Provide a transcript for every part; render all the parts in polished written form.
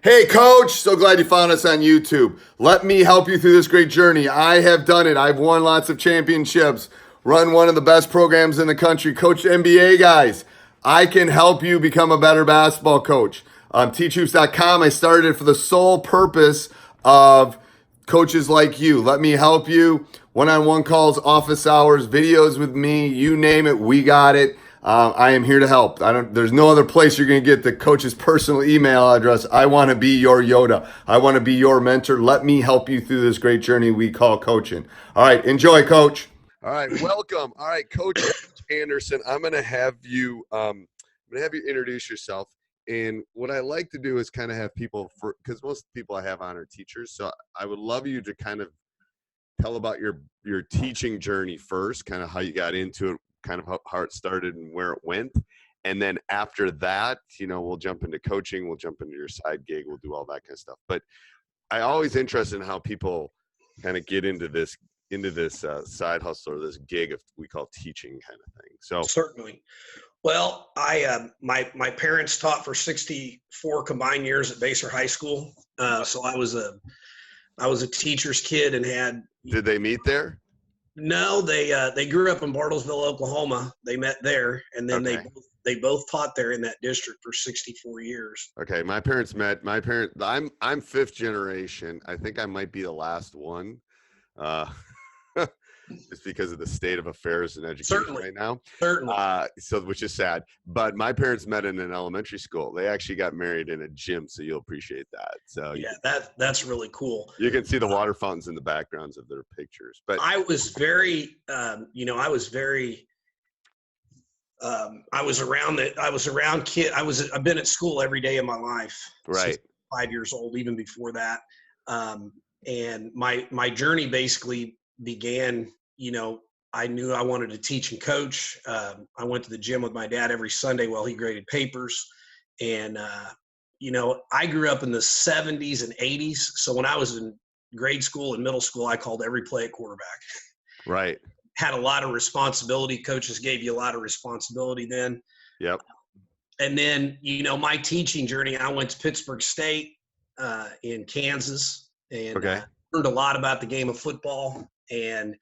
Hey, Coach, so glad you found us on YouTube. Let me help you through this great journey. I have done it. I've won lots of championships, run one of the best programs in the country, coached NBA guys. I can help you become a better basketball coach. Teachhoops.com, I started for the sole purpose of coaches like you. Let me help you. One-on-one calls, office hours, videos with me, you name it, we got it. I am here to help. There's no other place you're going to get the coach's personal email address. I want to be your Yoda. I want to be your mentor. Let me help you through this great journey we call coaching. All right, enjoy, Coach. All right, welcome. All right, Coach Anderson. I'm going to have you. Introduce yourself. And what I like to do is kind of have people, because most people I have on are teachers. So I would love you to kind of tell about your teaching journey first, kind of how you got into it, kind of how it started and where it went. And then after that, we'll jump into coaching, we'll jump into your side gig, we'll do all that kind of stuff. But I always interested in how people kind of get into this side hustle or this gig of we call teaching kind of thing. So certainly. Well, my parents taught for 64 combined years at Baser High School. So I was a teacher's kid and had. Did they meet there? No, they grew up in Bartlesville, Oklahoma. They met there, and then they both taught there in that district for 64 years. Okay, my parents met. I'm fifth generation. I think I might be the last one. Just because of the state of affairs in education right now. Certainly. Which is sad. But my parents met in an elementary school. They actually got married in a gym, so you'll appreciate that. So yeah, that's really cool. You can see the water fountains in the backgrounds of their pictures. But I was around kid. I've been at school every day of my life. Right. Since 5 years old, even before that. And my journey basically began, I knew I wanted to teach and coach. I went to the gym with my dad every Sunday while he graded papers. And, I grew up in the 70s and 80s. So when I was in grade school and middle school, I called every play at quarterback. Right. Had a lot of responsibility. Coaches gave you a lot of responsibility then. Yep. And then, my teaching journey, I went to Pittsburgh State in Kansas and learned a lot about the game of football and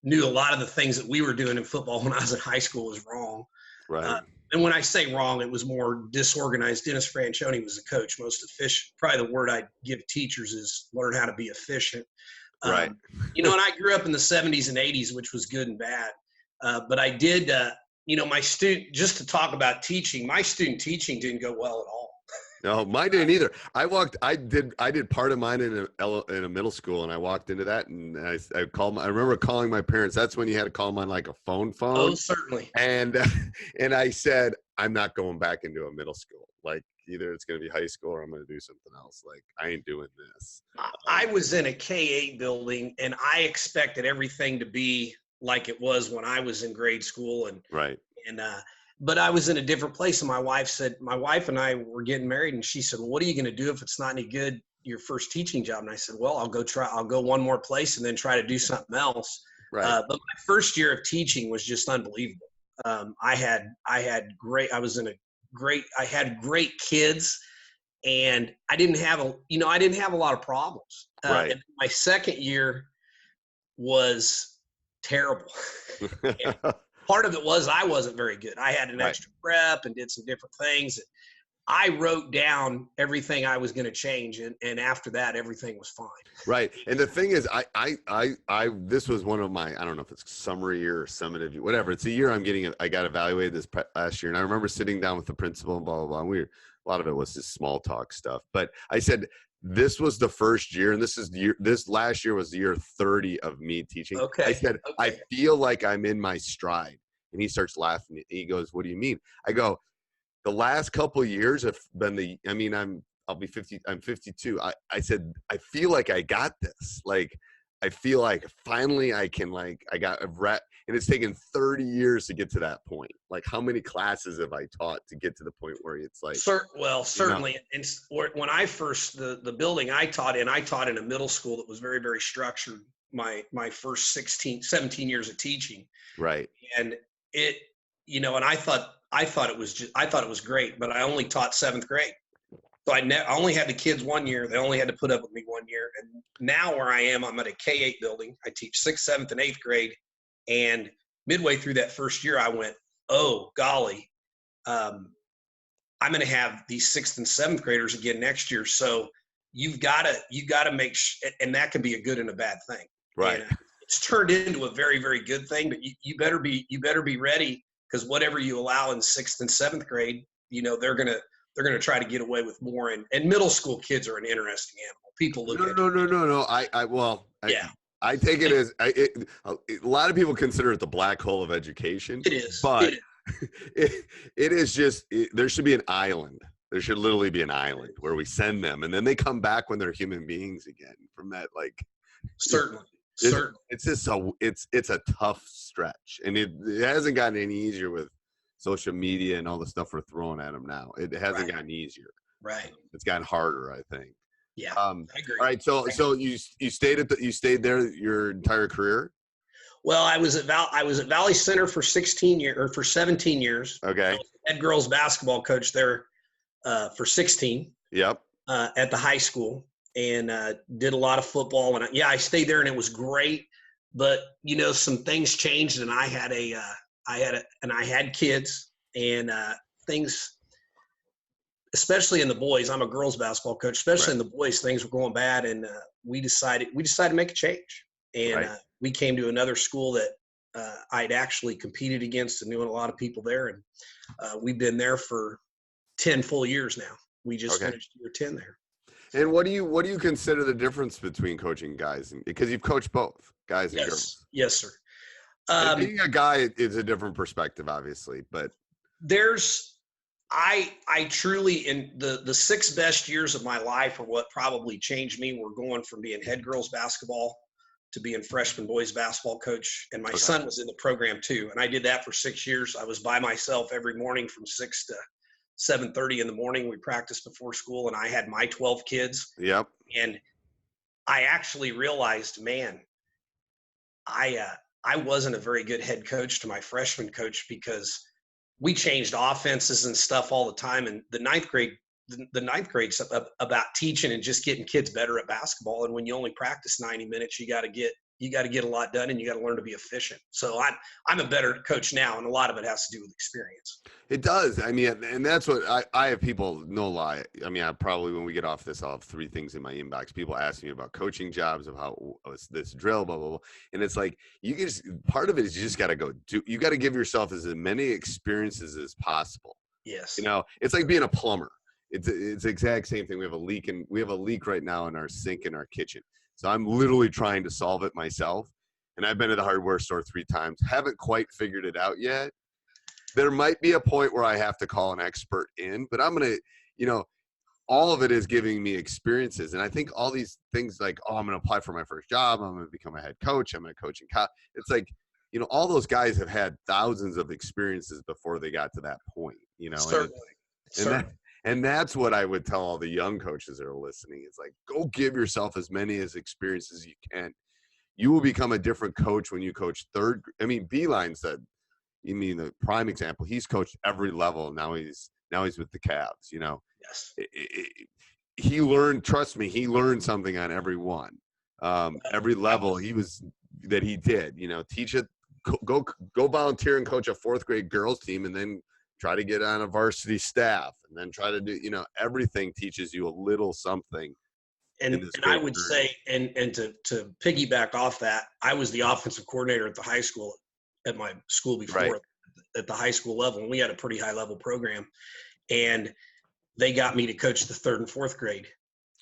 knew a lot of the things that we were doing in football when I was in high school was wrong. Right. And when I say wrong, it was more disorganized. Dennis Franchione was the coach, most efficient. Probably the word I'd give teachers is learn how to be efficient. Right. And I grew up in the 70s and 80s, which was good and bad. But I did, just to talk about teaching, my student teaching didn't go well at all. No, mine didn't either. I did part of mine in a middle school, and I walked into that, and I remember calling my parents. That's when you had to call them on like a phone. Oh, certainly. And I said, I'm not going back into a middle school. Like either it's going to be high school or I'm going to do something else. Like I ain't doing this. I was in a K-8 building, and I expected everything to be like it was when I was in grade school. And right. But I was in a different place, and my wife and I were getting married, and she said, well, what are you going to do if it's not any good, your first teaching job? And I said, well, I'll go one more place and then try to do something else. Right. But my first year of teaching was just unbelievable. I had great kids, and I didn't have a lot of problems. Right. And my second year was terrible. Part of it was I wasn't very good. I had an extra prep and did some different things. I wrote down everything I was going to change, and after that, everything was fine. Right. And the thing is, this was one of my, I don't know if it's summer year or summative, whatever. It's a year I got evaluated this last year, and I remember sitting down with the principal and blah blah blah. And a lot of it was just small talk stuff. But I said, this was the first year, and this last year was the year 30 of me teaching. Okay. I said, I feel like I'm in my stride. And he starts laughing. He goes, what do you mean? I go, the last couple of years have been I'll be 50. I'm 52. I said, I feel like I got this. Like, I feel like finally I can, like, I got a rep, and it's taken 30 years to get to that point. Like, how many classes have I taught to get to the point where it's like, certainly. And when I first, the building I taught in a middle school that was very, very structured. My first 17 years of teaching. Right. And and I thought it was great, but I only taught 7th grade. So I only had the kids 1 year. They only had to put up with me 1 year. And now where I am, I'm at a K-8 building. I teach 6th, 7th, and 8th grade. And midway through that first year, I went, oh, golly, I'm going to have these 6th and 7th graders again next year. So you got to make sure, and that can be a good and a bad thing. Right. And it's turned into a very, very good thing, but you better be ready, because whatever you allow in 6th and 7th grade, they're going to try to get away with more. And middle school kids are an interesting animal. People look at No. I take it as a lot of people consider it the black hole of education. It is, but it is just there should be an island. There should literally be an island where we send them, and then they come back when they're human beings again. From that, certainly. It's just it's a tough stretch, and it hasn't gotten any easier with social media and all the stuff we're throwing at them now. It hasn't gotten easier. Right. It's gotten harder, I think. Yeah. I agree. All right. So you stayed there your entire career? Well, I was at Valley Center for 17 years. Okay. I was head girls basketball coach there for 16. Yep. At the high school, and did a lot of football. And I stayed there, and it was great. But some things changed, and I had kids, and things, especially in the boys. I'm a girls basketball coach. Especially in the boys, things were going bad, and we decided to make a change. And we came to another school that I'd actually competed against and knew a lot of people there, and we've been there for 10 full years now. We just finished year 10 there. And what do you consider the difference between coaching guys because you've coached both guys and girls? Yes, sir. Being a guy is a different perspective, obviously, but I truly, in the 6 best years of my life, are what probably changed me. We're going from being head girls basketball to being freshman boys basketball coach. And my son was in the program too. And I did that for 6 years. I was by myself every morning from 6 to 7:30 in the morning. We practiced before school, and I had my 12 kids. Yep. And I actually realized, man, I wasn't a very good head coach to my freshman coach, because we changed offenses and stuff all the time. And the ninth grade's about teaching and just getting kids better at basketball. And when you only practice 90 minutes, you got to get a lot done, and you got to learn to be efficient. So I'm a better coach now, and a lot of it has to do with experience. It does. I mean, and that's what I have people, no lie. I mean, I probably, when we get off this, I'll have 3 things in my inbox. People ask me about coaching jobs, of how this drill, blah, blah, blah. And it's like, part of it is you just got to go do, you got to give yourself as many experiences as possible. Yes. It's like being a plumber. It's the exact same thing. We have a leak right now in our sink in our kitchen. So I'm literally trying to solve it myself. And I've been to the hardware store 3 times. Haven't quite figured it out yet. There might be a point where I have to call an expert in, but I'm going to, all of it is giving me experiences. And I think all these things like, I'm going to apply for my first job. I'm going to become a head coach. I'm going to coach in college. It's like, all those guys have had thousands of experiences before they got to that point, Certainly. And that's what I would tell all the young coaches that are listening. It's like, go give yourself as many experiences as you can. You will become a different coach when you coach Beeline said, the prime example, he's coached every level. Now he's with the Cavs, Yes. He learned, trust me, he learned something on every one. Every level he did, teach it, go volunteer and coach a 4th grade girls team, and then try to get on a varsity staff, and then try to do, everything teaches you a little something. And I would say, and to piggyback off that, I was the offensive coordinator at the high school, at my school before, at the high school level. And we had a pretty high level program, and they got me to coach the 3rd and 4th grade.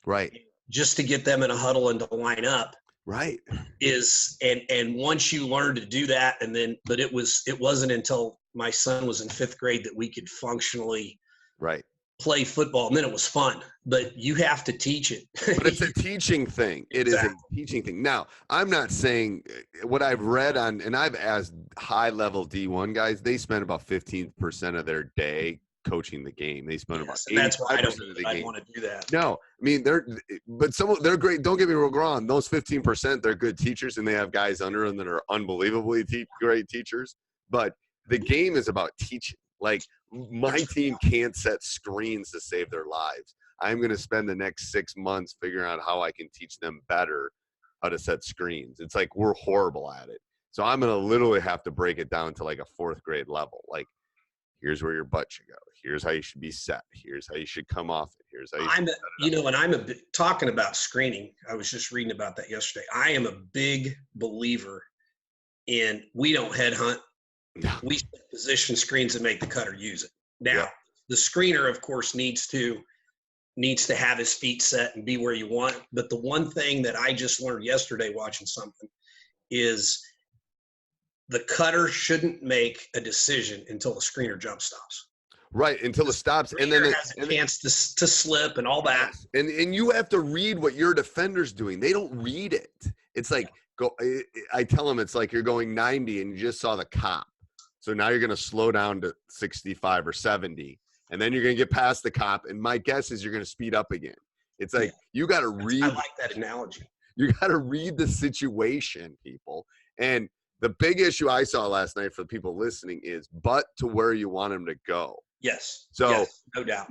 Right. Just to get them in a huddle and to line up. Right. And once you learn to do that, but it wasn't until my son was in 5th grade that we could functionally play football. And then it was fun, but you have to teach it. But it's a teaching thing. It is a teaching thing. Now, I'm not saying what I've read on, and I've asked high level D1 guys, they spend about 15% of their day coaching the game. They spend about 85% that's why of the game. I want to do that. No, I mean, they're great. Don't get me wrong. Those 15%, they're good teachers, and they have guys under them that are unbelievably great teachers. But the game is about teaching. Like, my team can't set screens to save their lives. I'm going to spend the next 6 months figuring out how I can teach them better how to set screens. It's like we're horrible at it. So I'm going to literally have to break it down to like a 4th grade level. Like, here's where your butt should go. Here's how you should be set. Here's how you should come off it. Here's how you should set it up. And I'm talking about screening. I was just reading about that yesterday. I am a big believer in we don't headhunt. We set position screens and make the cutter use it. Now, the screener, of course, needs to have his feet set and be where you want. But the one thing that I just learned yesterday watching something is the cutter shouldn't make a decision until the screener jump stops. Right, until it stops. And then it has a chance to slip and all that. And you have to read what your defender's doing. They don't read it. It's like, I tell them it's like you're going 90 and you just saw the cop. So now you're going to slow down to 65 or 70. And then you're going to get past the cop. And my guess is you're going to speed up again. It's like, you got to read. I like that analogy. You got to read the situation, people. And the big issue I saw last night for the people listening is butt to where you want them to go. Yes. So yes, no doubt.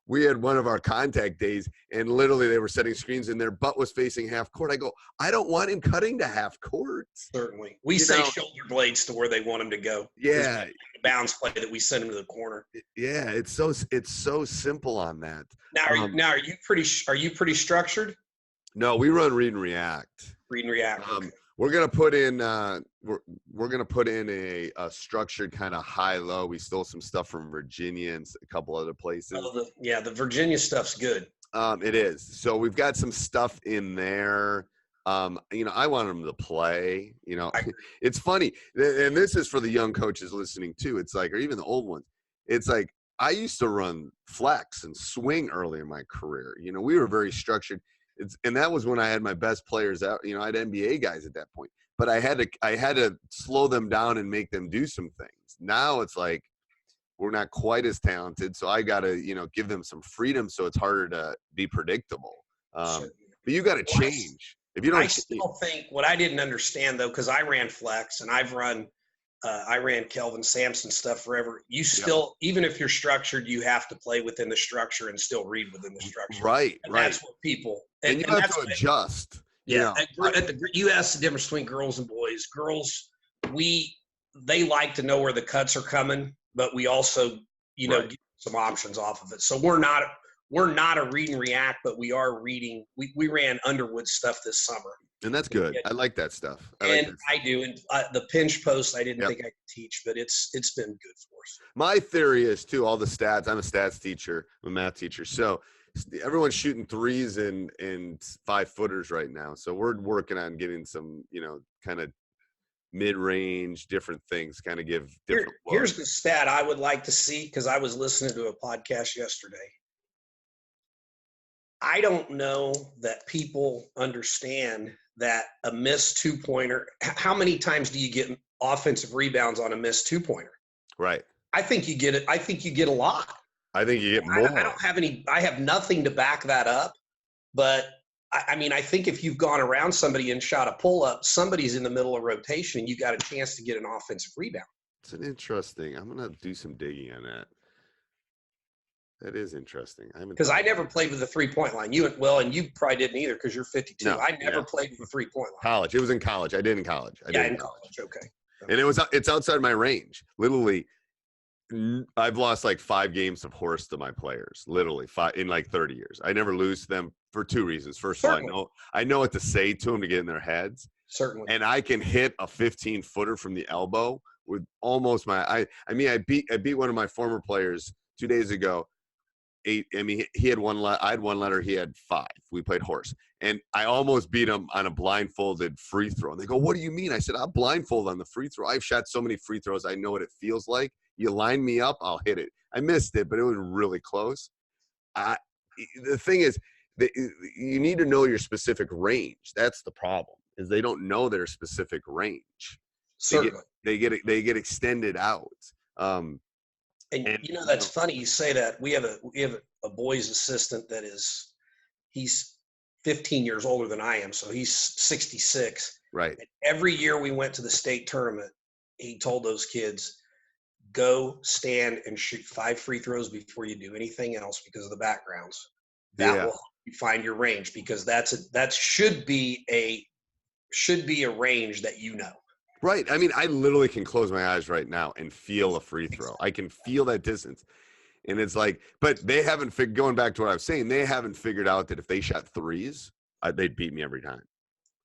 We had one of our contact days, and literally they were setting screens, and their butt was facing half court. I go, I don't want him cutting to half court. Certainly, we say shoulder blades to where they want him to go. Yeah, the bounce play that we send him to the corner. Yeah, it's so simple on that. Now, are you pretty structured? No, we run read and react. Read and react. Okay. We're gonna put in we're gonna put in a structured kind of high-low. We stole some stuff from Virginia and a couple other places. Oh, the Virginia stuff's good. It is. So we've got some stuff in there. I want them to play. It's funny, and this is for the young coaches listening too. It's like, or even the old ones. It's like I used to run flex and swing early in my career. We were very structured. And that was when I had my best players out. I had NBA guys at that point, but I had to slow them down and make them do some things. Now it's like we're not quite as talented, so I got to give them some freedom, so it's harder to be predictable. But you got to change. If you don't, I still think what I didn't understand though, because I ran flex and I ran Kelvin Sampson stuff forever. You still, even if you're structured, you have to play within the structure and still read within the structure. Right, and right. That's what people. And you have to adjust. Yeah. You asked the difference between girls and boys. Girls, they like to know where the cuts are coming, but we also, give some options off of it. So we're not a read and react, but we are reading. We ran Underwood stuff this summer. And that's good. I like that stuff. I do. And the pinch post, I didn't think I could teach, but it's been good for us. My theory is too, all the stats. I'm a stats teacher, I'm a math teacher. So everyone's shooting threes and 5-footers right now. So we're working on getting some, kind of mid-range, different things, kind of give different. Here's the stat I would like to see, because I was listening to a podcast yesterday. I don't know that people understand that a missed 2-pointer, how many times do you get offensive rebounds on a missed 2-pointer? Right. I think you get it. I think you get a lot. I think you get more. I have nothing to back that up, but I think if you've gone around somebody and shot a pull-up, somebody's in the middle of rotation and you got a chance to get an offensive rebound. It's an interesting. I'm going to do some digging on that. That is interesting. Because I never played with the 3-point line. And you probably didn't either because you're 52. No, I never played with the 3-point line. College. It was in college. I did in college. In college. Okay. And it's outside my range. Literally, I've lost like 5 games of horse to my players. Literally 5 in like 30 years. I never lose to them for 2 reasons. First of all, I know what to say to them to get in their heads. Certainly. And I can hit a 15-footer from the elbow with almost I beat one of my former players 2 days ago. 8. He had 1 letter. I had 1 letter. He had 5. We played horse, and I almost beat him on a blindfolded free throw. And they go, "What do you mean?" I said, "I'll blindfold on the free throw. I've shot so many free throws. I know what it feels like. You line me up, I'll hit it." I missed it, but it was really close. The thing is, you need to know your specific range. That's the problem. Is they don't know their specific range. Certainly, they get extended out. And that's funny you say that. We have a boys assistant he's 15 years older than I am, so he's 66. Right. And every year we went to the state tournament, he told those kids, go stand and shoot 5 free throws before you do anything else because of the backgrounds. That will help you find your range, because that should be a range that you know. Right. I mean, I literally can close my eyes right now and feel a free throw. I can feel that distance. And it's like, but they haven't going back to what I was saying, they haven't figured out that if they shot threes, they'd beat me every time.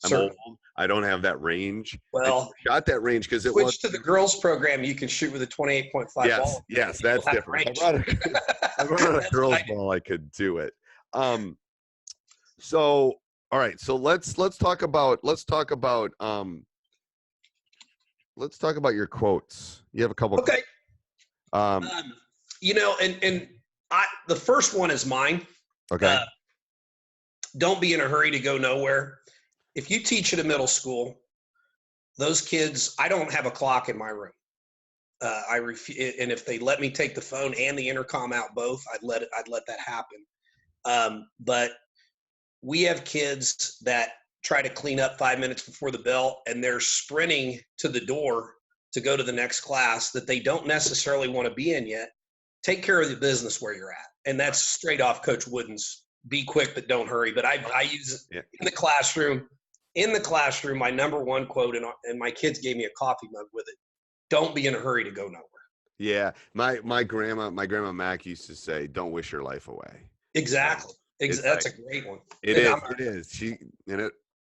I'm old. I don't have that range. Well, I shot that range because it switch was to the girls program. You can shoot with a 28.5 ball. Yes, that's different. I brought a girls ball, I could do it. So all right, so let's talk about your quotes. You have a couple. Okay. You know, and the first one is mine. Okay. Don't be in a hurry to go nowhere. If you teach at a middle school, those kids, I don't have a clock in my room. And if they let me take the phone and the intercom out both, I'd let that happen. But we have kids that try to clean up 5 minutes before the bell, and they're sprinting to the door to go to the next class that they don't necessarily want to be in yet. Take care of the business where you're at. And that's straight off Coach Wooden's be quick, but don't hurry. But I use it in the classroom. In the classroom, my number one quote, and my kids gave me a coffee mug with it: don't be in a hurry to go nowhere. Yeah. My grandma Mac used to say, don't wish your life away. Exactly. That's a great one. It is.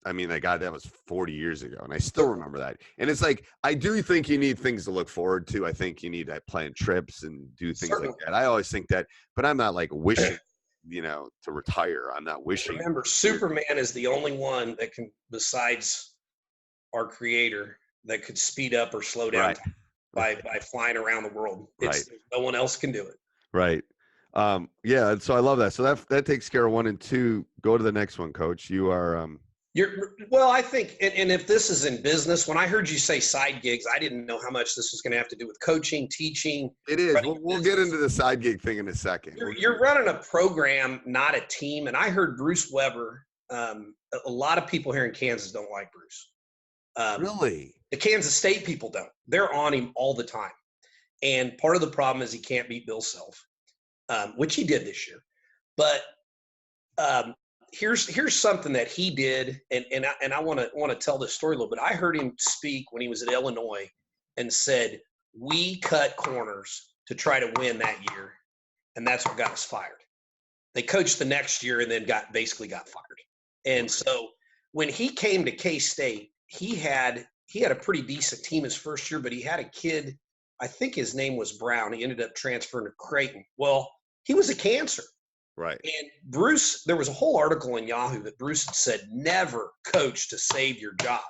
I mean, God, that was 40 years ago, and I still remember that. And it's like, I do think you need things to look forward to. I think you need to plan trips and do things like that. I always think that, but I'm not like wishing, to retire. I'm not wishing. Remember, Superman is the only one that can, besides our creator, that could speed up or slow down by flying around the world. No one else can do it. Right. Yeah. So I love that. So that takes care of 1 and 2. Go to the next one, Coach. You are, I think, and if this is in business, when I heard you say side gigs, I didn't know how much this was going to have to do with coaching, teaching. It is. We'll get into the side gig thing in a second. You're running a program, not a team. And I heard Bruce Weber. A lot of people here in Kansas don't like Bruce. Really? The Kansas State people don't. They're on him all the time. And part of the problem is he can't beat Bill Self, which he did this year. But here's something that he did, and I want to tell this story a little bit. I heard him speak when he was at Illinois and said, we cut corners to try to win that year, and that's what got us fired. They coached the next year and then basically got fired. And so when he came to K-State, he had a pretty decent team his first year, but he had a kid, I think his name was Brown. He ended up transferring to Creighton. Well, he was a cancer. Right. And Bruce, there was a whole article in Yahoo that Bruce had said, never coach to save your job.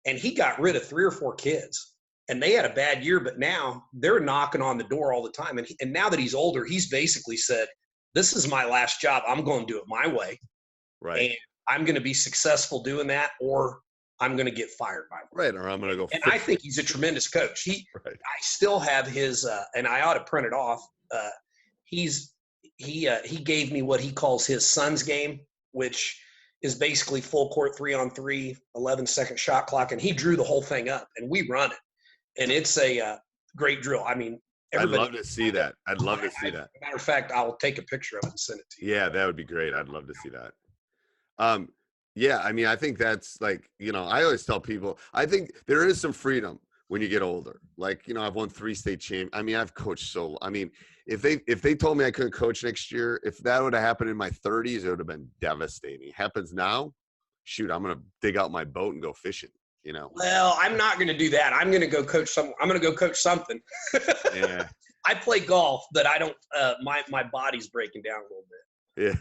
And he got rid of 3 or 4 kids, and they had a bad year, but now they're knocking on the door all the time. And now that he's older, he's basically said, this is my last job. I'm going to do it my way. Right. And I'm going to be successful doing that, or I'm going to get fired by him. Right. Or I'm going to go. And I think he's a tremendous coach. I still have his, and I ought to print it off. He gave me what he calls his son's game, which is basically full court 3-on-3, 11-second shot clock. And he drew the whole thing up, and we run it. And it's a great drill. I mean, I'd love to see that. Matter of fact, I'll take a picture of it and send it to you. Yeah, that would be great. I'd love to see that. Yeah, I mean, I think that's like, I always tell people, I think there is some freedom when you get older. Like, I've won 3 state champions. I mean, I've coached if they told me I couldn't coach next year, if that would have happened in my 30s, it would have been devastating. It happens now, shoot, I'm going to dig out my boat and go fishing, Well, I'm not going to do that. I'm going to go coach something. Yeah. I play golf, but I don't, my body's breaking down a little bit. Yeah.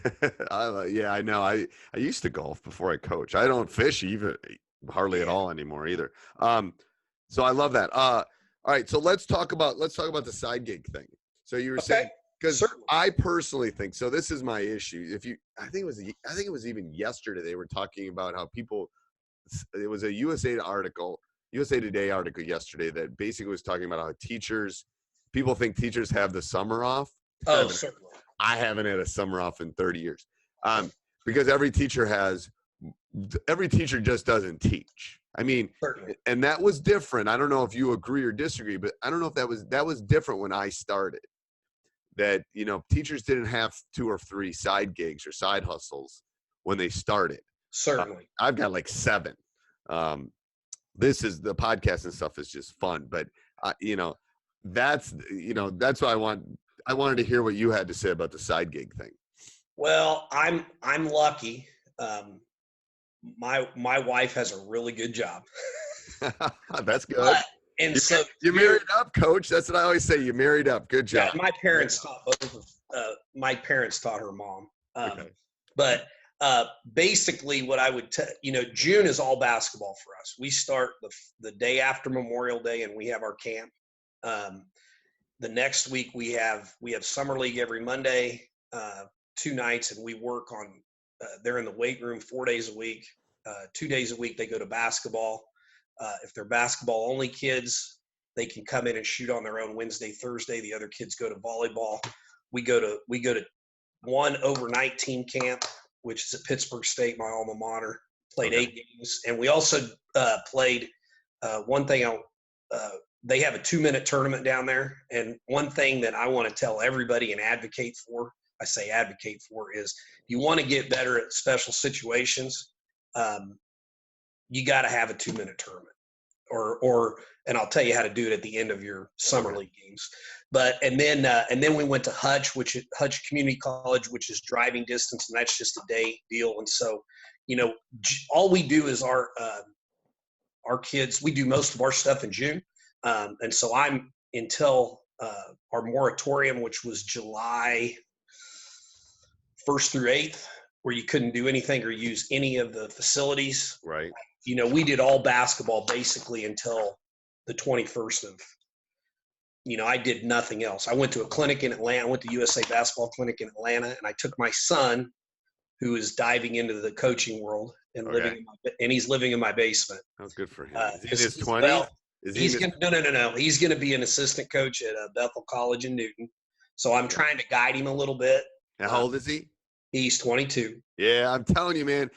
I know. I used to golf before I coach. I don't fish hardly at all anymore either. So I love that. All right. So let's talk about the side gig thing. So you were saying, because I personally think, so this is my issue. I think it was even yesterday, they were talking about how it was a USA Today article yesterday that basically was talking about how people think teachers have the summer off. Oh, certainly. I haven't had a summer off in 30 years. Because every teacher just doesn't teach. I mean, Certainly. and that was different. I don't know if you agree or disagree, but I don't know if that was different when I started. That, teachers didn't have 2 or 3 side gigs or side hustles when they started. Certainly. I've got like 7. This is the podcast and stuff is just fun, but that's what I wanted to hear what you had to say about the side gig thing. Well, I'm lucky. My wife has a really good job. That's good. And so you married up, Coach. That's what I always say. You married up. Good job. Yeah, my parents taught both of my parents taught her mom. Okay. But basically what I would tell, June is all basketball for us. We start the day after Memorial Day and we have our camp. The next week we have summer league every Monday, 2 nights, and we work on, they're in the weight room 4 days a week. 2 days a week they go to basketball. If they're basketball only kids, they can come in and shoot on their own Wednesday, Thursday. The other kids go to volleyball. We go to one overnight team camp, which is at Pittsburgh State, my alma mater. Played 8 games, and we also played one thing. They have a 2-minute tournament down there, and one thing that I want to tell everybody and advocate for, I say advocate for, is you want to get better at special situations. You got to have a 2-minute tournament, and I'll tell you how to do it at the end of your summer league games. And then we went to Hutch Community College, which is driving distance, and that's just a day deal. And so, all we do is our kids. We do most of our stuff in June, and so I'm until our moratorium, which was July 1st through 8th, where you couldn't do anything or use any of the facilities. Right. We did all basketball basically until the 21st of, I did nothing else. I went to a clinic in Atlanta. I went to USA Basketball Clinic in Atlanta, and I took my son, who is diving into the coaching world and he's living in my basement. Oh, good for him. Is he in his 20s? No. He's going to be an assistant coach at Bethel College in Newton. So I'm trying to guide him a little bit. And how old is he? He's 22. Yeah, I'm telling you, man.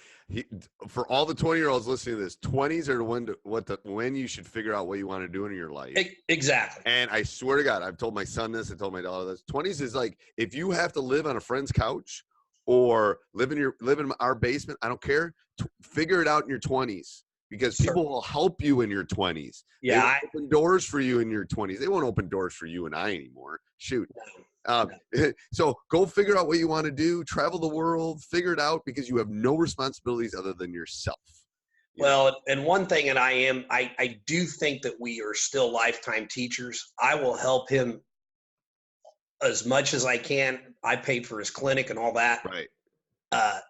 For all the 20-year-olds listening to this, 20s are when you should figure out what you want to do in your life. Exactly. And I swear to God, I've told my son this, I told my daughter this. 20s is like, if you have to live on a friend's couch or live in our basement, I don't care. Figure it out in your 20s, because people will help you in your 20s. Yeah, they will open doors for you in your 20s. They won't open doors for you and I anymore. Shoot. So go figure out what you want to do, travel the world, figure it out, because you have no responsibilities other than yourself. Well, and one thing, and I do think that we are still lifetime teachers. I will help him as much as I can. I paid for his clinic and all that. Right.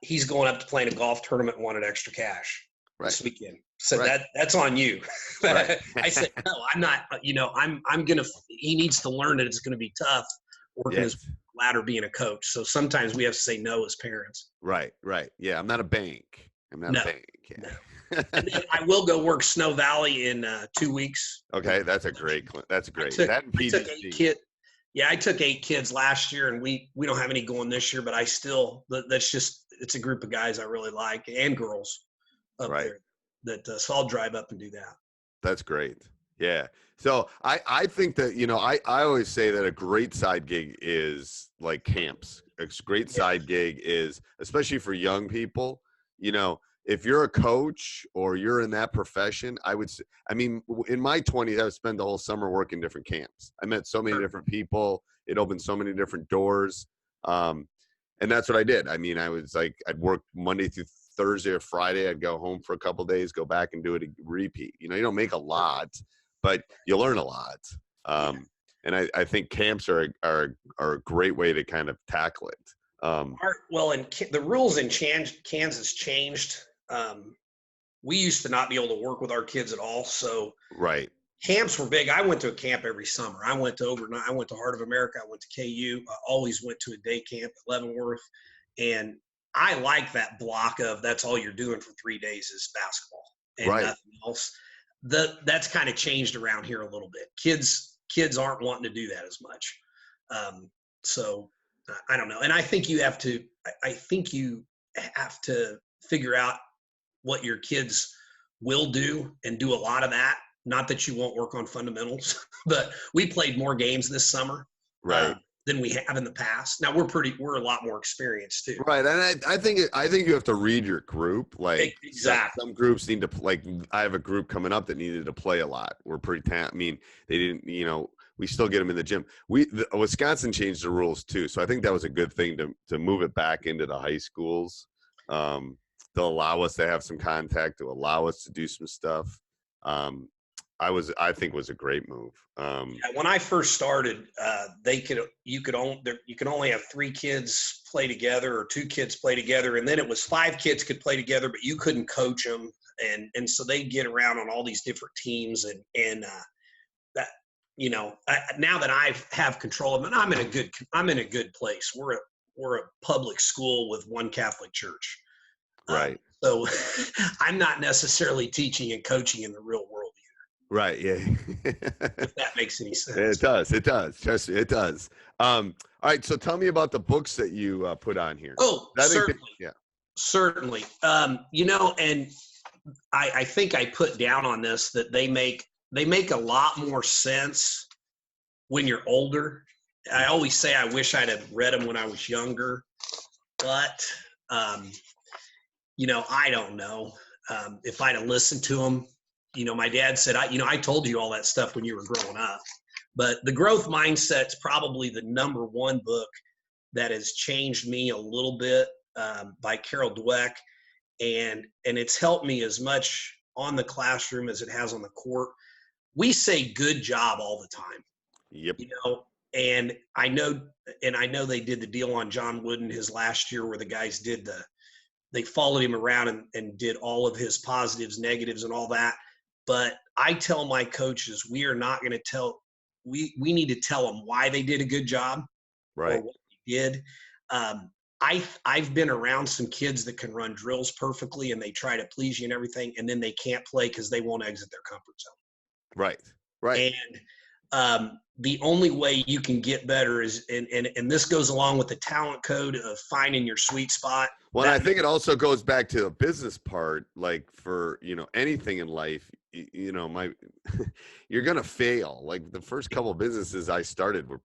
He's going up to play in a golf tournament and wanted extra cash this weekend. So that's on you. Right. I said, no, I'm not, he needs to learn that it's going to be tough working his ladder being a coach. So sometimes we have to say no as parents. Right. Yeah. I'm not a bank. A bank. Yeah. No. And then I will go work Snow Valley in 2 weeks. Okay. That's great. I took 8 kids last year, and we don't have any going this year, but it's a group of guys I really like, and girls up there so I'll drive up and do that. That's great. Yeah. So I think that, I always say that a great side gig is like camps. A great side gig is, especially for young people, if you're a coach or you're in that profession, in my 20s, I would spend the whole summer working different camps. I met so many different people. It opened so many different doors. And that's what I did. I'd work Monday through Thursday or Friday. I'd go home for a couple of days, go back and do it, repeat. You don't make a lot, but you learn a lot. And I think camps are a great way to kind of tackle it. And the rules in Kansas changed. We used to not be able to work with our kids at all. So camps were big. I went to a camp every summer. I went to overnight. I went to Heart of America. I went to KU. I always went to a day camp at Leavenworth. And I like that block of that's all you're doing for 3 days is basketball and nothing else. That's kind of changed around here a little bit. Kids aren't wanting to do that as much. So I don't know. And I think you have to figure out what your kids will do and do a lot of that. Not that you won't work on fundamentals, but we played more games this summer Right. than we have in the past. Now we're a lot more experienced too. Right, and I think you have to read your group. Like Exactly. some groups need to, like, I have a group coming up that needed to play a lot. We're pretty. I mean, they didn't. We still get them in the gym. Wisconsin changed the rules too, so I think that was a good thing to move it back into the high schools. To allow us to have some contact, to allow us to do some stuff. I think was a great move. Yeah, when I first started, you could only have 3 kids play together or 2 kids play together, and then it was 5 kids could play together, but you couldn't coach them, and so they get around on all these different teams, and that now that I have control of it, I'm in a good place. We're a public school with one Catholic church, Right. So I'm not necessarily teaching and coaching in the real world. Right. Yeah. If that makes any sense. It does. It does. Trust me, it does. All right. So tell me about the books that you put on here. Oh, certainly. Yeah. Certainly. And I think I put down on this that they make a lot more sense when you're older. I always say I wish I'd have read them when I was younger, but I don't know if I'd have listened to them. My dad said, I told you all that stuff when you were growing up, but The Growth Mindset's probably the number 1 book that has changed me a little bit, by Carol Dweck. And it's helped me as much on the classroom as it has on the court. We say good job all the time. Yep. And I know they did the deal on John Wooden his last year where the guys they followed him around and did all of his positives, negatives, and all that. But I tell my coaches, we are not going to we need to tell them why they did a good job, right, or what they did. I've been around some kids that can run drills perfectly and they try to please you and everything, and then they can't play because they won't exit their comfort zone. Right. And the only way you can get better is, and this goes along with the talent code of finding your sweet spot. Well, I think it also goes back to the business part, like for, anything in life, you're going to fail. Like the first couple of businesses I started were,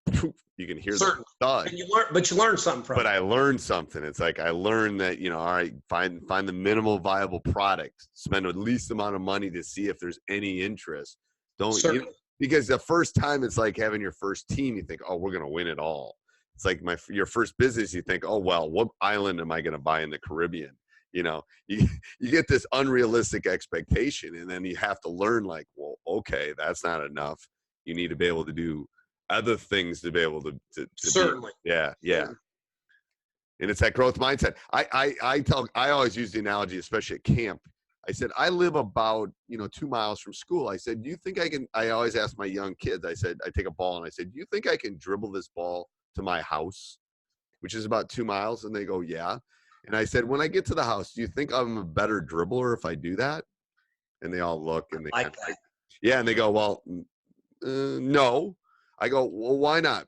you can hear the thud. And you learn something from it. But I learned something. It's like, I learned that, all right, find the minimal viable product, spend the least amount of money to see if there's any interest. Because the first time it's like having your first team, you think, oh, we're going to win it all. It's like your first business, you think, oh, well, what island am I going to buy in the Caribbean? You get this unrealistic expectation, and then you have to learn, like, well, okay, that's not enough. You need to be able to do other things to be able to certainly. Yeah. And it's that growth mindset. I always use the analogy, especially at camp. I said, I live about, 2 miles from school. I said, do you think I always ask my young kids, I said, I take a ball and I said, do you think I can dribble this ball to my house, which is about 2 miles? And they go, yeah. And I said, when I get to the house, do you think I'm a better dribbler if I do that? And they all look and they like that. Yeah. And they go, well, no. I go, well, why not?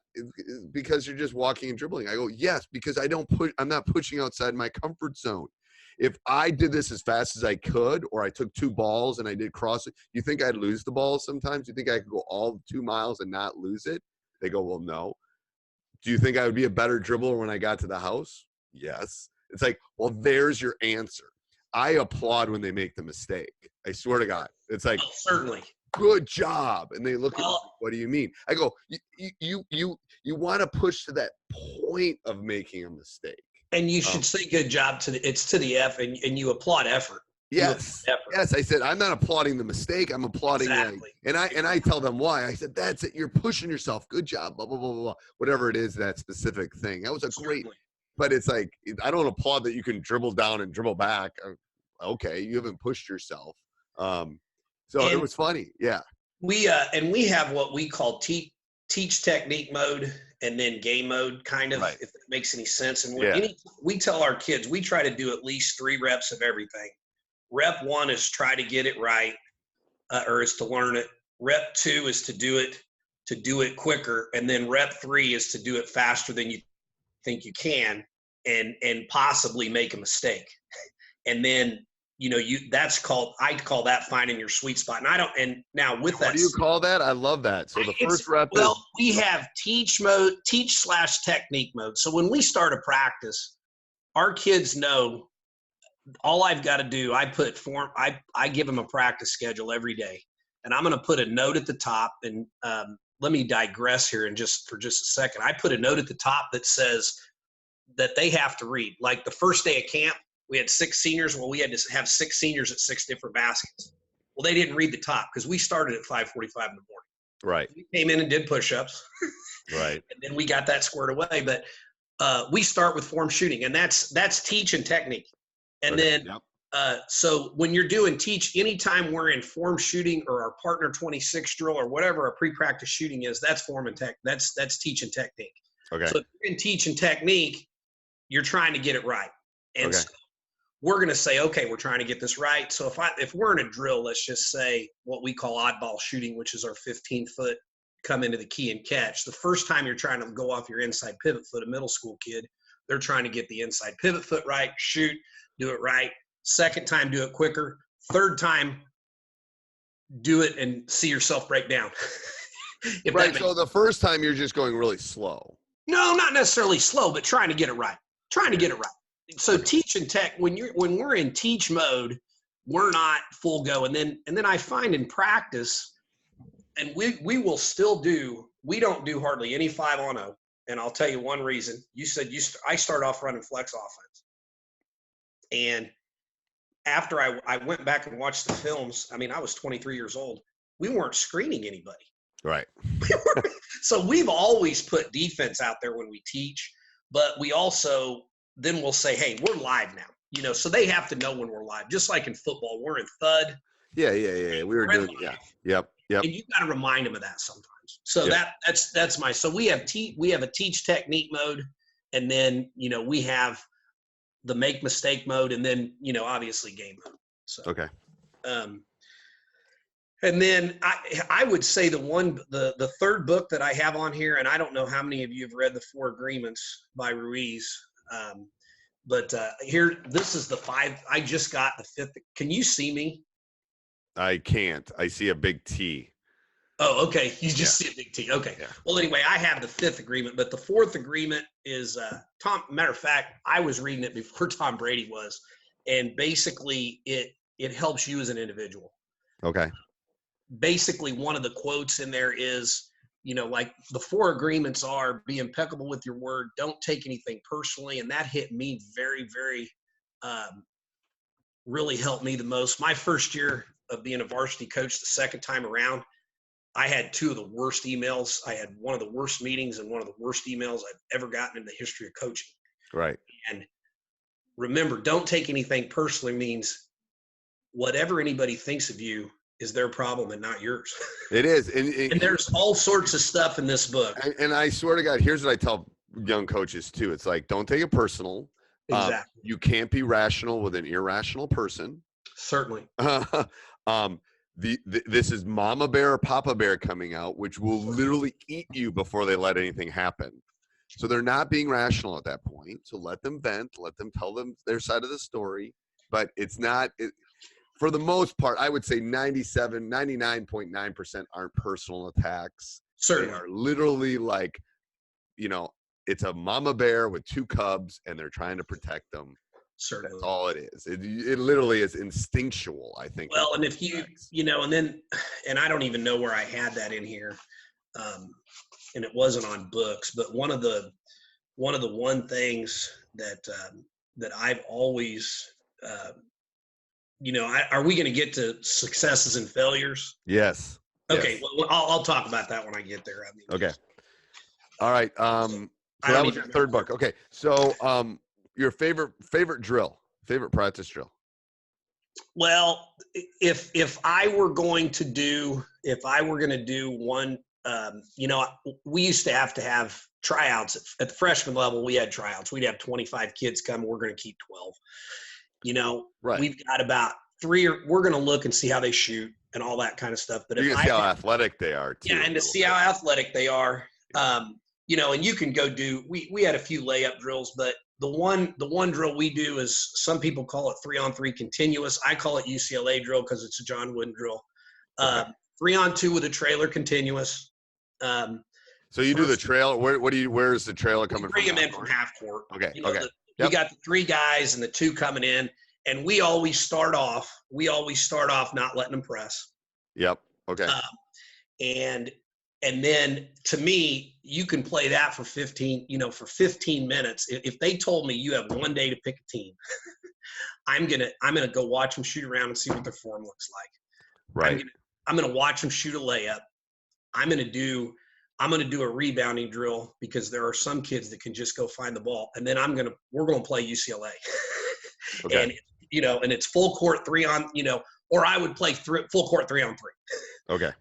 Because you're just walking and dribbling. I go, yes, because I'm not pushing outside my comfort zone. If I did this as fast as I could, or I took 2 balls and I did cross it, you think I'd lose the ball sometimes? You think I could go all 2 miles and not lose it? They go, well, no. Do you think I would be a better dribbler when I got to the house? Yes. It's like, well, there's your answer. I applaud when they make the mistake. I swear to God. It's like, certainly. Good job. And they look at me, what do you mean? I go, you want to push to that point of making a mistake. And you should say good job to the F, and you applaud effort. Yes. Yes. I said, I'm not applauding the mistake. I'm applauding exactly. And I tell them why. I said, that's it. You're pushing yourself. Good job. Blah, blah, blah, blah. Whatever it is, that specific thing. That was a great, but it's like, I don't applaud that you can dribble down and dribble back. Okay. You haven't pushed yourself. It was funny. Yeah. We have what we call teach technique mode and then game mode, kind of, if it makes any sense. And we tell our kids, we try to do at least 3 reps of everything. Rep 1 is try to get it right, or is to learn it. Rep 2 is to do it quicker. And then rep 3 is to do it faster than you think you can, and possibly make a mistake. And then I call that finding your sweet spot. And now with that, what do you call that? I love that. So the first rep is. Well, we have teach mode, teach/technique mode. So when we start a practice, our kids know all I've got to do. I give them a practice schedule every day, and I'm going to put a note at the top. And let me digress here for just a second. I put a note at the top that says that they have to read. Like the first day of camp, we had 6 seniors. Well, we had to have 6 seniors at 6 different baskets. Well, they didn't read the top because we started at 5:45 in the morning. Right. We came in and did push-ups. Right. And then we got that squared away. But we start with form shooting, and that's teach and technique. And then so when you're doing teach, anytime we're in form shooting or our partner 26 drill or whatever a pre-practice shooting is, that's form and tech. That's teach and technique. Okay. So if you're in teach and technique, you're trying to get it right. And so we're going to say, okay, we're trying to get this right. So if we're in a drill, let's just say what we call oddball shooting, which is our 15-foot come into the key and catch. The first time you're trying to go off your inside pivot foot, a middle school kid, they're trying to get the inside pivot foot right, shoot, do it right. Second time, do it quicker. Third time, do it and see yourself break down. Right. So the first time you're just going really slow. No, not necessarily slow, but trying to get it right. So teach and tech, when we're in teach mode, we're not full go. And then I find in practice, and we will still we don't do hardly any 5-on-0. And I'll tell you one reason. You said I start off running flex offense. And after I went back and watched the films, I mean, I was 23 years old. We weren't screening anybody. Right. So we've always put defense out there when we teach, but we also then we'll say, hey, we're live now. So they have to know when we're live. Just like in football, we're in thud. Yeah. We were doing Yep. And you got to remind them of that sometimes. So that's so we have a teach technique mode, and then we have the make mistake mode, and then obviously game mode. So okay. And then I would say the third book that I have on here, and I don't know how many of you have read the 4 Agreements by Ruiz, but here, this is the 5. I just got the 5th. Can you see me? I can't. I see a big T. Oh, okay. You just see a big T. Okay. Yeah. Well, anyway, I have the 5th agreement, but the 4th agreement is matter of fact, I was reading it before Tom Brady was, and basically it helps you as an individual. Okay. Basically, one of the quotes in there is, like the 4 agreements are: be impeccable with your word, don't take anything personally. And that hit me very, very, really helped me the most. My first year of being a varsity coach, the second time around, I had 2 of the worst emails. I had one of the worst meetings and one of the worst emails I've ever gotten in the history of coaching. Right. And remember, don't take anything personally means whatever anybody thinks of you is their problem and not yours. It is. And there's all sorts of stuff in this book. And I swear to God, here's what I tell young coaches too. It's like, don't take it personal. Exactly. You can't be rational with an irrational person. Certainly. This is Mama Bear or Papa Bear coming out, which will literally eat you before they let anything happen. So they're not being rational at that point. So let them vent, let them tell them their side of the story. But it's not, for the most part, I would say 99.9% aren't personal attacks. Certainly. They are literally like, it's a mama bear with 2 cubs and they're trying to protect them. Certainly. That's all it is. It literally is instinctual, I think. Well, and if and I don't even know where I had that in here, and it wasn't on books, but one of the things that I've always, are we going to get to successes and failures? Yes. Okay. Yes. Well, I'll talk about that when I get there. Okay. All right. So that was your 3rd book. Okay. So, your favorite drill, favorite practice drill? Well, if I were going to do one, we used to have tryouts at the freshman level. We had tryouts. We'd have 25 kids come. We're going to keep 12. Right. We've got about 3. We're going to look and see how they shoot and all that kind of stuff. But you can see how athletic they are too. Yeah, and to see how athletic they are. And you can go we had a few layup drills, but the one drill we do is, some people call it 3-on-3 continuous. I call it UCLA drill because it's a John Wooden drill. 3-on-2 with a trailer continuous. So you do the trail. Where is the trailer coming from? Bring them in from half court. Okay. We got the 3 guys and the 2 coming in, and we always start off not letting them press. Yep. Okay. And then, to me, you can play that for 15 minutes. If they told me you have one day to pick a team, I'm gonna go watch them shoot around and see what their form looks like. Right. I'm gonna watch them shoot a layup. I'm gonna do a rebounding drill, because there are some kids that can just go find the ball, and then we're gonna play UCLA. Okay. And and it's full court 3-on, or I would play full court 3-on-3. Okay.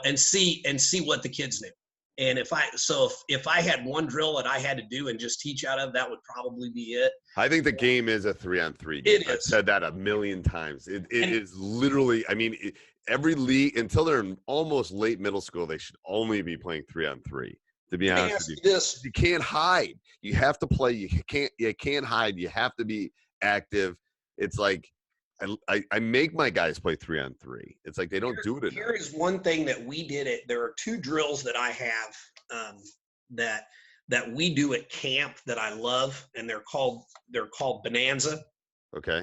And see what the kids knew. And if I had one drill that I had to do and just teach out of, that would probably be it. I think the game is a 3-on-3 game. I've said that a million times. It is literally, I mean, every league, until they're in almost late middle school, they should only be playing 3-on-3. To be honest with you, you can't hide. You have to play. You can't hide. You have to be active. It's like, I make my guys play 3-on-3. It's like they don't do it enough. Here is one thing that we did it. There are 2 drills that I have that we do at camp that I love, and they're called Bonanza. Okay.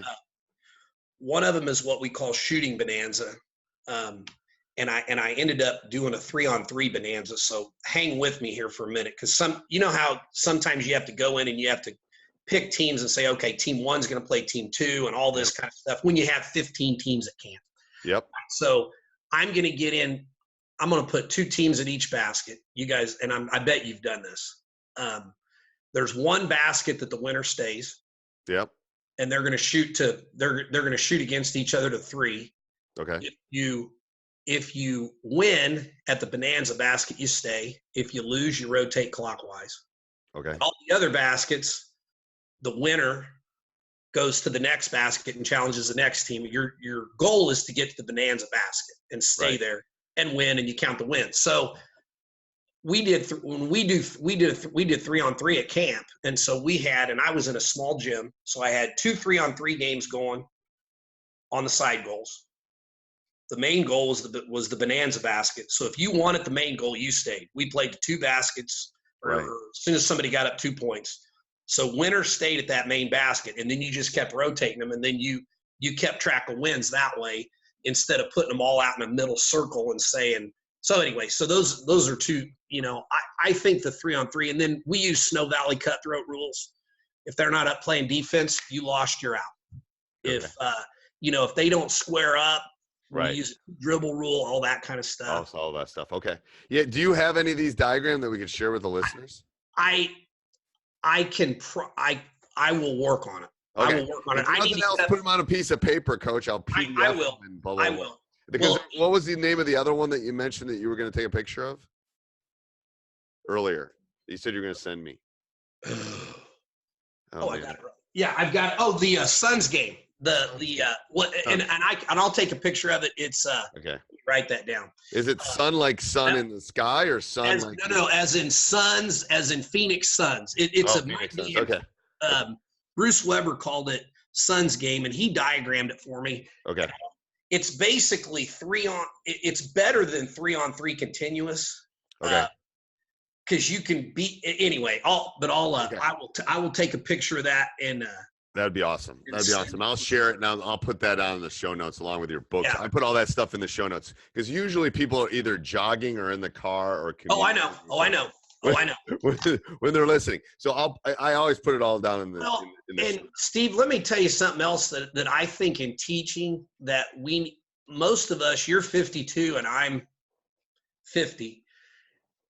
One of them is what we call shooting Bonanza, and I ended up doing a 3-on-3 Bonanza. So hang with me here for a minute, because how sometimes you have to go in and you have to pick teams and say, okay, team 1's going to play team 2 and all this kind of stuff when you have 15 teams at camp. Yep. So I'm going to get in. I'm going to put 2 teams at each basket. You guys, and I bet you've done this. There's one basket that the winner stays. Yep. And they're going to shoot they're going to shoot against each other to 3. Okay. If you win at the Bonanza basket, you stay. If you lose, you rotate clockwise. Okay. All the other baskets, the winner goes to the next basket and challenges the next team. Your goal is to get to the Bonanza basket and stay there and win, and you count the wins. So we did 3-on-3 at camp, and so and I was in a small gym, so I had 2 3-on-3 games going on the side goals. The main goal was the Bonanza basket. So if you won at the main goal, you stayed. We played the 2 baskets, or as soon as somebody got up 2 points. So winner stayed at that main basket, and then you just kept rotating them, and then you kept track of wins that way, instead of putting them all out in a middle circle and saying. So anyway, so those are 2. I think the 3-on-3, and then we use Snow Valley cutthroat rules. If they're not up playing defense, you lost, you're out. Okay. If they don't square up, we use a dribble rule, all that kind of stuff. All that stuff. Okay. Yeah. Do you have any of these diagrams that we could share with the listeners? I will work on it. Okay. I will work on it. I need to put them on a piece of paper, Coach. I'll PDF I will. Them and blah, blah, blah. I will. Because what was the name of the other one that you mentioned that you were going to take a picture of earlier? You said you were going to send me. I got it. Yeah, I've got. Oh, the Suns game. I'll take a picture of it. It's okay. Write that down. Is it sun like sun in the sky, or sun? As in Suns, as in Phoenix Suns. It's Phoenix Suns. Okay. Bruce Weber called it Suns game, and he diagrammed it for me. Okay. It's basically 3-on. It's better than 3-on-3 continuous. Okay. Because you can beat anyway. I will take a picture of that and. That'd be awesome. That'd be awesome. I'll share it, and I'll put that on the show notes along with your books. Yeah. I put all that stuff in the show notes because usually people are either jogging or in the car or. I know. When they're listening, so I always put it all down in the. And Steve, let me tell you something else that I think in teaching that most of us, you're 52 and I'm 50.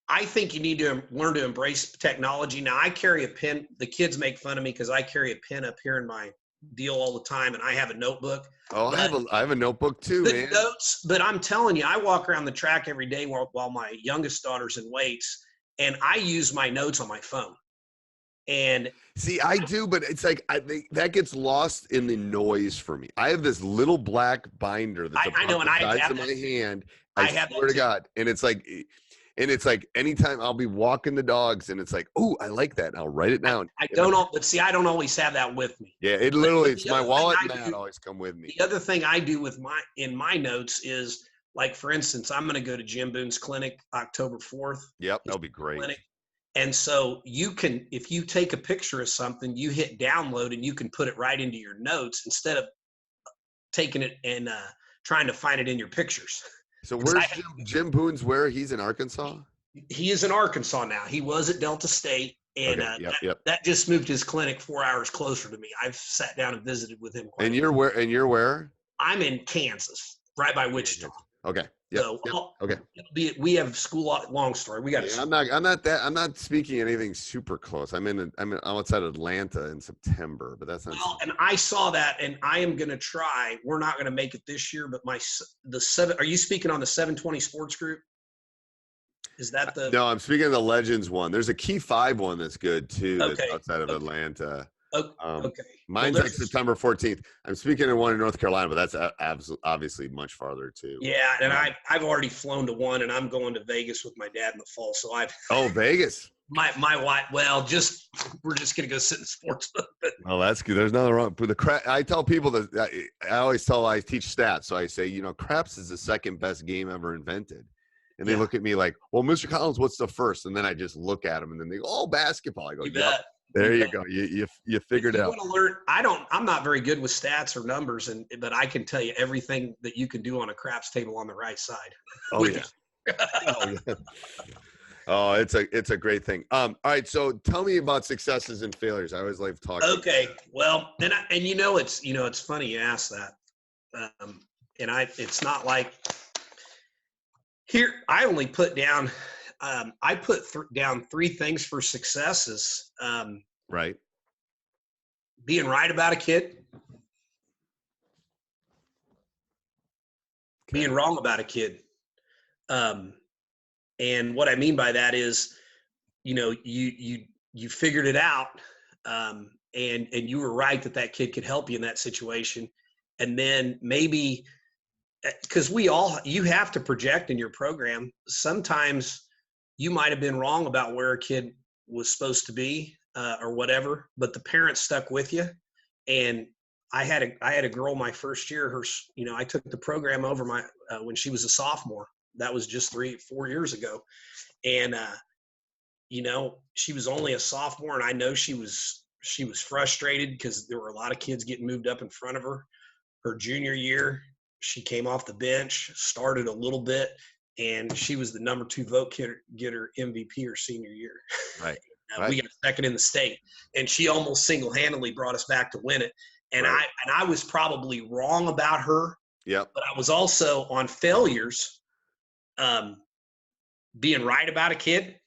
I think you need to learn to embrace technology. Now, I carry a pen. The kids make fun of me because I carry a pen up here in my deal all the time, and I have a notebook. Oh, I have a notebook too, man. Notes, but I'm telling you, I walk around the track every day while my youngest daughter's in weights, and I use my notes on my phone. And see, I do, but it's like that gets lost in the noise for me. I have this little black binder that's about the size of my hand. I swear to God, and it's like. And it's like anytime I'll be walking the dogs and it's like, oh, I like that. And I'll write it down. I don't, but see, I don't always have that with me. Yeah, it literally, it's my wallet and that always come with me. The other thing I do with in my notes is, like, for instance, I'm going to go to Jim Boone's clinic October 4th. Yep, that'll be great. Clinic. And so you can, if you take a picture of something, you hit download and you can put it right into your notes instead of taking it and trying to find it in your pictures. So where's Jim Boone's? Where he's in Arkansas? He is in Arkansas now. He was at Delta State, and that just moved his clinic 4 hours closer to me. I've sat down and visited with him. And you're where? And you're where? I'm in Kansas, right by Wichita. Okay. Yep. Okay. We have school. Long story. We got. Yeah, I'm not speaking anything super close. I'm outside Atlanta in September, but that's not. Well, and I saw that, and I am going to try. We're not going to make it this year, but Are you speaking on the 720 Sports Group? Is that the? No, I'm speaking of the Legends one. There's a Key 5 one that's good too. Okay. That's outside of Atlanta. Okay. Mine's like September 14th. I'm speaking of one in North Carolina, but that's obviously much farther too. Yeah, and I've already flown to one, and I'm going to Vegas with my dad in the fall. So Vegas. My wife. Well, we're just gonna go sit in the sports book. Well, that's good. There's nothing wrong. But I tell people that I teach stats, so I say, craps is the second best game ever invented. And they look at me like, well, Mr. Collins, what's the first? And then I just look at them, and then they go, oh, basketball. I go, yep. There you go. You figured it out. Want to learn? I'm not very good with stats or numbers, but I can tell you everything that you can do on a craps table on the right side. Oh yeah. Oh, it's a great thing. All right. So tell me about successes and failures. I always like talking. Okay. Well, and it's funny you ask that. It's not like here. I only put down. I put down 3 things for successes. Right. Being right about a kid. Okay. Being wrong about a kid. And what I mean by that is, you figured it out, and you were right that kid could help you in that situation. And then maybe, because you have to project in your program. Sometimes you might have been wrong about where a kid was supposed to be, or whatever, but the parents stuck with you. And I had a girl my first year. I took the program over when she was a sophomore. That was just 3-4 years ago. And, she was only a sophomore, and I know she was frustrated because there were a lot of kids getting moved up in front of her. Her junior year, she came off the bench, started a little bit, and she was the number 2 vote getter MVP her senior year. Right. We got second in the state, and she almost single-handedly brought us back to win it. And I was probably wrong about her. Yep. But I was also on failures, being right about a kid.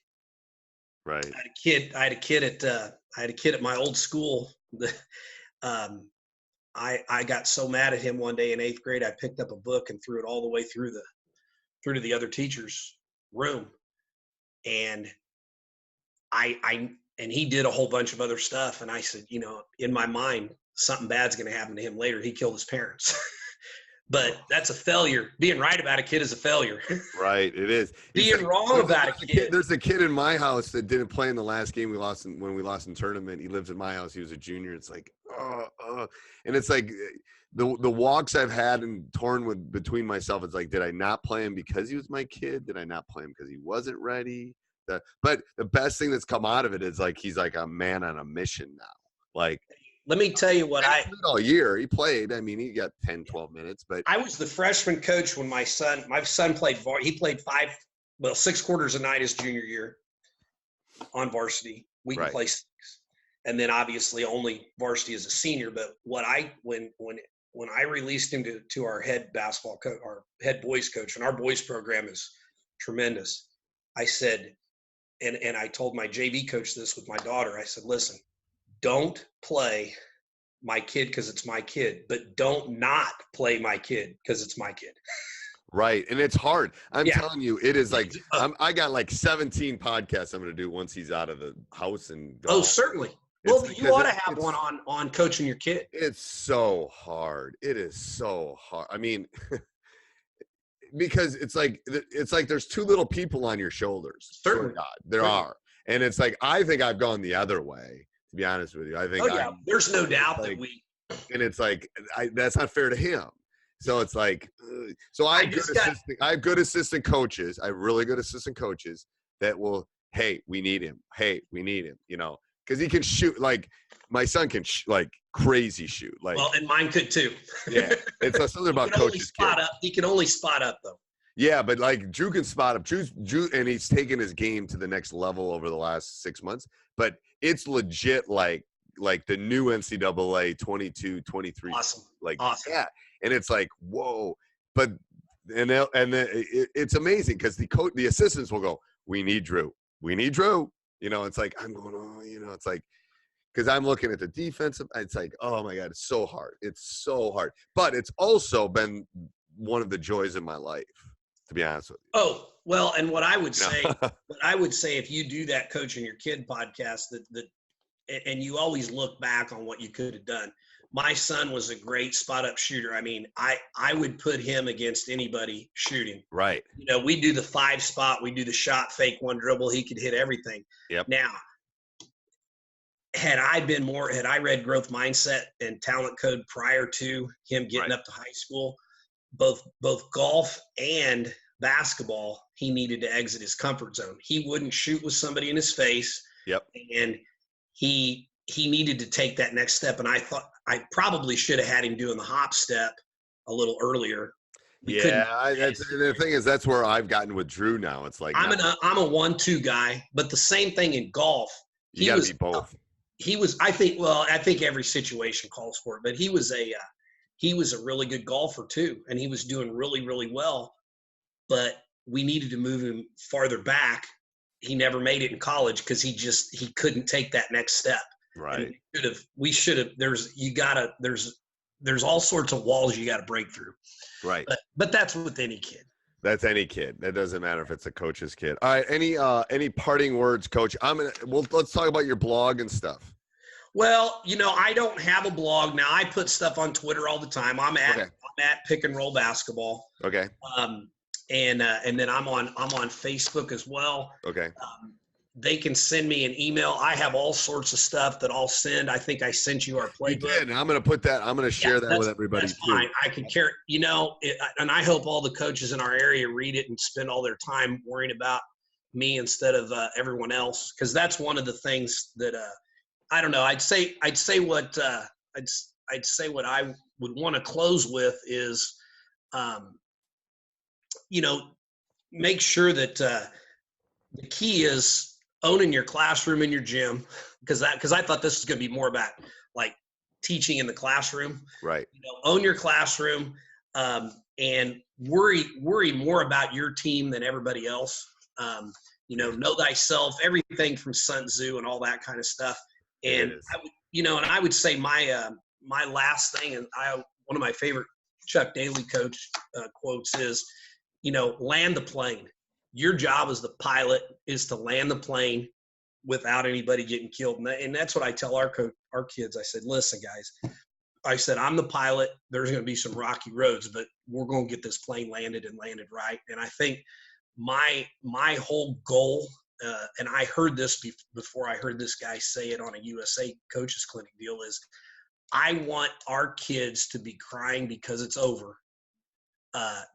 Right. I had a kid at my old school. I got so mad at him one day in 8th grade. I picked up a book and threw it all the way through to the other teacher's room. And and he did a whole bunch of other stuff. And I said, in my mind, something bad's going to happen to him later. He killed his parents. But that's a failure. Being right about a kid is a failure. Right, it is. Being wrong about a kid. There's a kid in my house that didn't play in the last game when we lost in tournament. He lives in my house. He was a junior. It's like, and it's like the walks I've had and torn between myself. It's like, did I not play him because he was my kid? Did I not play him because he wasn't ready? But the best thing that's come out of it is like he's like a man on a mission now. Like, let me tell you what all year he played. I mean, he got 10, 12 minutes, but I was the freshman coach when my son played. He played 6 quarters a night his junior year on varsity. We could play 6, and then obviously only varsity as a senior. But when I released him to our head basketball coach, our head boys coach, and our boys program is tremendous. I said, and I told my JV coach this with my daughter. I said, listen, don't play my kid because it's my kid, but don't not play my kid because it's my kid. Right. And it's hard. I'm telling you, it is like, I got like 17 podcasts I'm going to do once he's out of the house and go. Oh, certainly. Well, you ought to have one on coaching your kid. It's so hard. It is so hard. I mean, because it's like there's too little people on your shoulders. Swear Certainly. to God, there are. And it's like, I think I've gone the other way, to be honest with you. I think there's no doubt like, that we. And it's like, that's not fair to him. So it's like, so I have good assistant coaches. I have really good assistant coaches that will, hey, we need him. Hey, we need him, you know, because he can shoot. Like my son can like crazy shoot. Like, well, and mine could too. Yeah. It's something about coaches. He can only spot up though. Yeah, but like Drew can spot up. Drew, and he's taken his game to the next level over the last 6 months. But it's legit like the new NCAA 22, 23. Awesome. Awesome. Yeah. And it's like, whoa. But it's amazing because the assistants will go, we need Drew. We need Drew. You know, it's like, I'm going, oh, you know, it's like, because I'm looking at the defensive. It's like, oh my God, it's so hard. It's so hard. But it's also been one of the joys in my life, to be honest with you. Oh, well, and what I would say, if you do that coaching your kid podcast, and you always look back on what you could have done. My son was a great spot up shooter. I mean, I would put him against anybody shooting. Right. You know, we do the 5 spot, we do the shot, fake, one dribble. He could hit everything. Yep. Now, had I read growth mindset and talent code prior to him getting up to high school, both golf and basketball, he needed to exit his comfort zone. He wouldn't shoot with somebody in his face. Yep. And he needed to take that next step. And I thought I probably should have had him doing the hop step a little earlier. The thing is, that's where I've gotten with Drew now. It's like I'm a 1-2 guy, but the same thing in golf. You got to be both. I think every situation calls for it, but he was a really good golfer too. And he was doing really, really well, but we needed to move him farther back. He never made it in college because he couldn't take that next step. Right. We should have, there's all sorts of walls you got to break through. Right. But that's with any kid. That's any kid. That doesn't matter if it's a coach's kid. All right. Any parting words, Coach? Let's talk about your blog and stuff. Well, you know, I don't have a blog now. I put stuff on Twitter all the time. I'm at Pick and Roll Basketball. Okay. And then I'm on Facebook as well. Okay. They can send me an email. I have all sorts of stuff that I'll send. I think I sent you our playbook. You did. I'm going to share that with everybody. That's fine. I can carry, you know, and I hope all the coaches in our area read it and spend all their time worrying about me instead of everyone else. Cause that's one of the things that, I don't know. I'd say what I would want to close with is, you know, make sure that the key is owning your classroom and your gym, because I thought this was going to be more about like teaching in the classroom. Right. You know, own your classroom and worry more about your team than everybody else. You know thyself, everything from Sun Tzu and all that kind of stuff. And I would say my last thing, and one of my favorite Chuck Daly coach quotes is, you know, land the plane. Your job as the pilot is to land the plane without anybody getting killed. And that's what I tell our kids. I said, listen, guys, I said, I'm the pilot. There's going to be some rocky roads, but we're going to get this plane landed right. And I think my whole goal, and I heard this before I heard this guy say it on a USA Coaches Clinic deal, is I want our kids to be crying because it's over.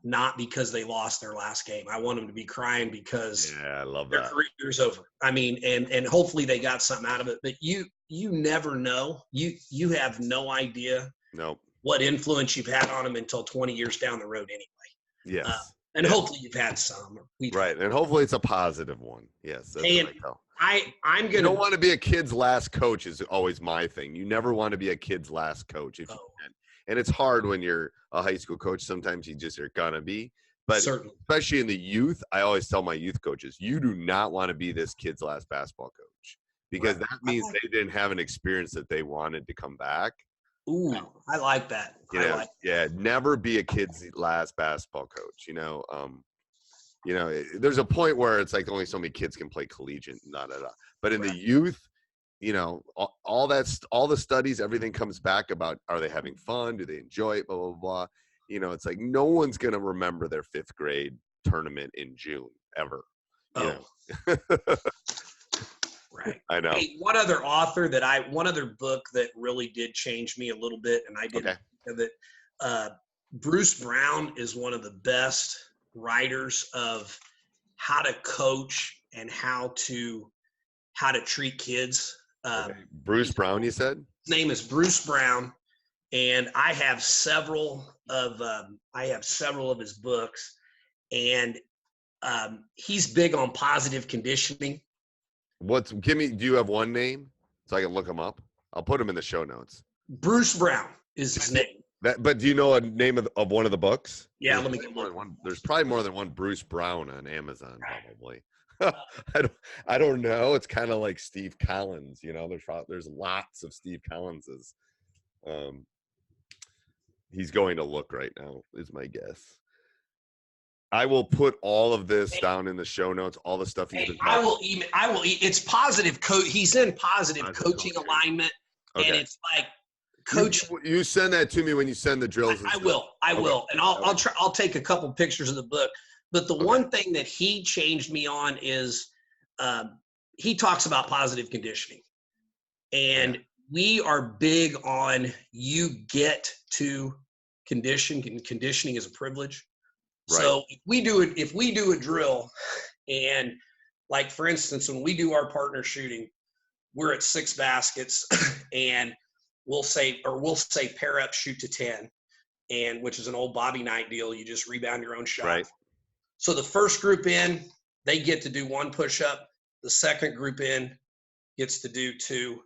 Not because they lost their last game. I want them to be crying because I love their career's over. I mean, and hopefully they got something out of it, but you never know. You have no idea what influence you've had on them until 20 years down the road anyway. Yes. And hopefully you've had some. Right. And hopefully it's a positive one. Yes. That's what I tell. I'm going to. You don't want to be a kid's last coach is always my thing. You never want to be a kid's last coach if you can. And it's hard when you're a high school coach. Sometimes you just are going to be. But especially in the youth, I always tell my youth coaches, you do not want to be this kid's last basketball coach because that means they didn't have an experience that they wanted to come back. Ooh, I like that. Never be a kid's last basketball coach. There's a point where it's like only so many kids can play collegiate, But in the youth, all the studies, everything comes back about, are they having fun? Do they enjoy it? Blah, blah, blah. you know, it's like no one's going to remember their 5th grade tournament in June ever. You know? Right. I know. Hey, one other book that really did change me a little bit, and I didn't think of it. Bruce Brown is one of the best writers of how to coach and how to treat kids. Bruce Brown, you said? His name is Bruce Brown, and I have several of his books, and he's big on positive conditioning. Do you have one name so I can look him up? I'll put him in the show notes. Bruce Brown is his name. But do you know a name of one of the books? Yeah, let me get one. There's probably more than one Bruce Brown on Amazon, probably. I don't know. It's kind of like Steve Collins, you know. There's lots of Steve Collinses. He's going to look right now, is my guess. I will put all of this down in the show notes. All the stuff he's been talking. I will. It's positive. He's in positive coaching alignment, and it's like coach. You send that to me when you send the drills. I will, and I'll try. I'll take a couple pictures of the book. But the one thing that he changed me on is he talks about positive conditioning, and we are big on you get to condition, and conditioning is a privilege. Right. So if we do a drill, and like for instance, when we do our partner shooting, we're at 6 baskets, and we'll say pair up, shoot to 10, and which is an old Bobby Knight deal. You just rebound your own shot. Right. So the first group in, they get to do 1 push-up. The second group in gets to do 2,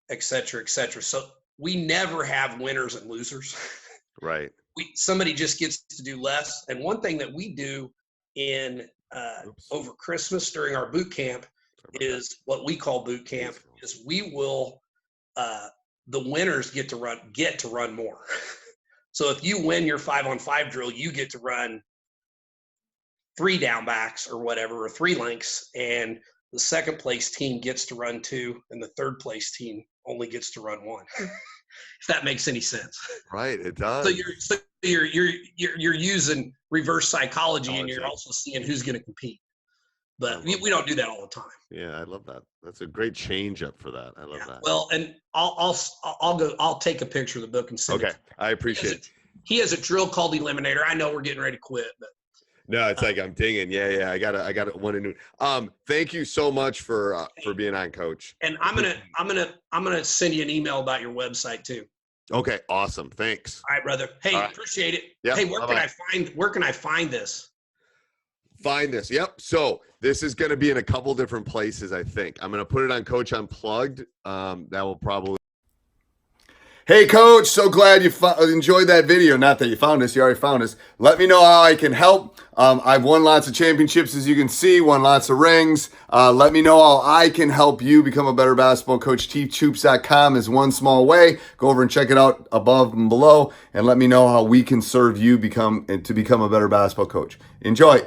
et cetera, et cetera. So we never have winners and losers. Right. Somebody just gets to do less. And one thing that we do in over Christmas during our boot camp is what we call boot camp. Is we will the winners get to run more. So if you win your 5-on-5 drill, you get to run 3 down backs or whatever, or 3 lengths, and the second place team gets to run 2, and the third place team only gets to run 1. If that makes any sense. Right, it does. So you're using reverse psychology, and you're also seeing who's going to compete. But we don't do that all the time. Yeah, I love that. That's a great change up for that. I love that. Well, and I'll take a picture of the book and send it. Okay, I appreciate it. He has a drill called Eliminator. I know we're getting ready to quit, but no, it's like I'm digging. Yeah. I got one in. Thank you so much for being on, Coach. And I'm gonna send you an email about your website too. Okay, awesome. Thanks. All right, brother. Hey, appreciate it. Yep. Hey, where can I find this? Find this. Yep. So this is going to be in a couple different places, I think. I'm going to put it on Coach Unplugged. That will probably. Hey, Coach. So glad you enjoyed that video. Not that you found us. You already found us. Let me know how I can help. I've won lots of championships, as you can see, won lots of rings. Let me know how I can help you become a better basketball coach. TeachHoops.com is one small way. Go over and check it out above and below, and let me know how we can serve you to become a better basketball coach. Enjoy.